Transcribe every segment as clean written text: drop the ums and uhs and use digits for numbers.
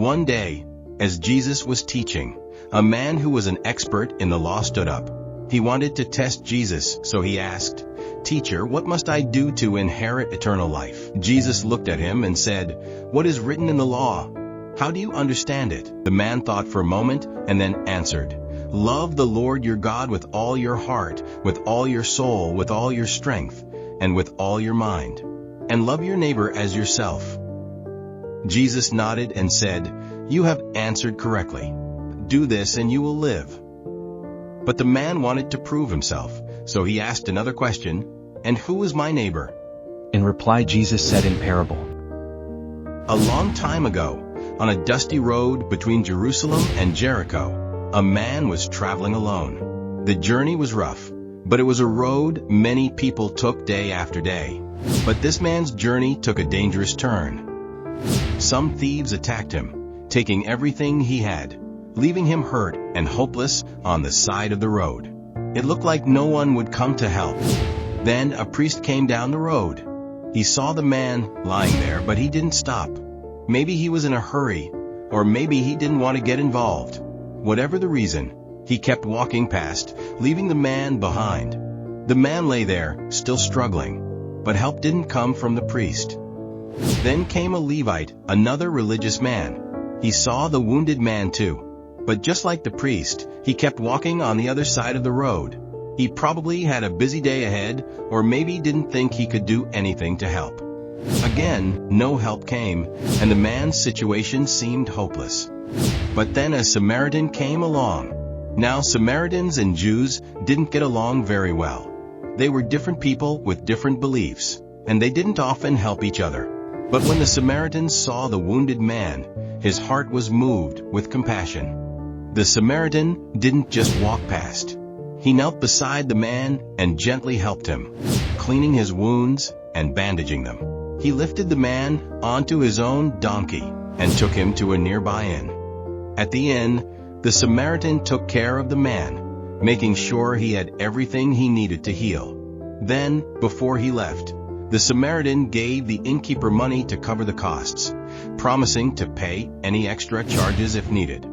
One day, as Jesus was teaching, a man who was an expert in the law stood up. He wanted to test Jesus, so he asked, "Teacher, what must I do to inherit eternal life?" Jesus looked at him and said, "What is written in the law? How do you understand it?" The man thought for a moment and then answered, "Love the Lord your God with all your heart, with all your soul, with all your strength, and with all your mind, and love your neighbor as yourself." Jesus nodded and said, "You have answered correctly. Do this and you will live." But the man wanted to prove himself, so he asked another question, "And who is my neighbor?" In reply, Jesus said in parable, A long time ago, on a dusty road between Jerusalem and Jericho, a man was traveling alone. The journey was rough, but it was a road many people took day after day. But this man's journey took a dangerous turn. Some thieves attacked him, taking everything he had, leaving him hurt and hopeless on the side of the road. It looked like no one would come to help. Then a priest came down the road. He saw the man lying there, but he didn't stop. Maybe he was in a hurry, or maybe he didn't want to get involved. Whatever the reason, he kept walking past, leaving the man behind. The man lay there, still struggling, but help didn't come from the priest. Then came a Levite, another religious man. He saw the wounded man too, but just like the priest, he kept walking on the other side of the road. He probably had a busy day ahead, or maybe didn't think he could do anything to help. Again, no help came, and the man's situation seemed hopeless. But then a Samaritan came along. Now, Samaritans and Jews didn't get along very well. They were different people with different beliefs, and they didn't often help each other. But when the Samaritan saw the wounded man, his heart was moved with compassion. The Samaritan didn't just walk past. He knelt beside the man and gently helped him, cleaning his wounds and bandaging them. He lifted the man onto his own donkey and took him to a nearby inn. At the inn, the Samaritan took care of the man, making sure he had everything he needed to heal. Then, before he left, the Samaritan gave the innkeeper money to cover the costs, promising to pay any extra charges if needed.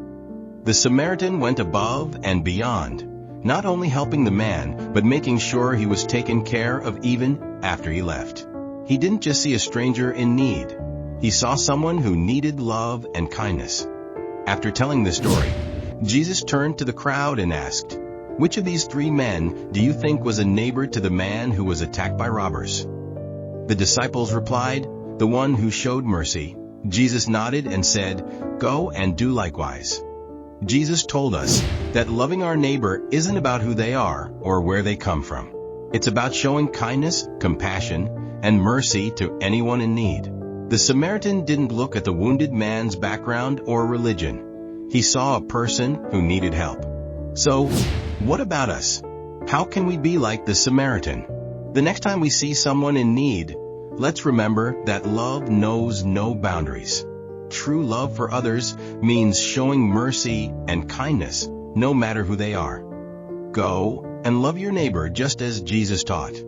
The Samaritan went above and beyond, not only helping the man, but making sure he was taken care of even after he left. He didn't just see a stranger in need. He saw someone who needed love and kindness. After telling this story, Jesus turned to the crowd and asked, "Which of these three men do you think was a neighbor to the man who was attacked by robbers?" The disciples replied, "The one who showed mercy." Jesus nodded and said, "Go and do likewise." Jesus told us that loving our neighbor isn't about who they are or where they come from. It's about showing kindness, compassion, and mercy to anyone in need. The Samaritan didn't look at the wounded man's background or religion. He saw a person who needed help. So, what about us? How can we be like the Samaritan? The next time we see someone in need, let's remember that love knows no boundaries. True love for others means showing mercy and kindness, no matter who they are. Go and love your neighbor just as Jesus taught.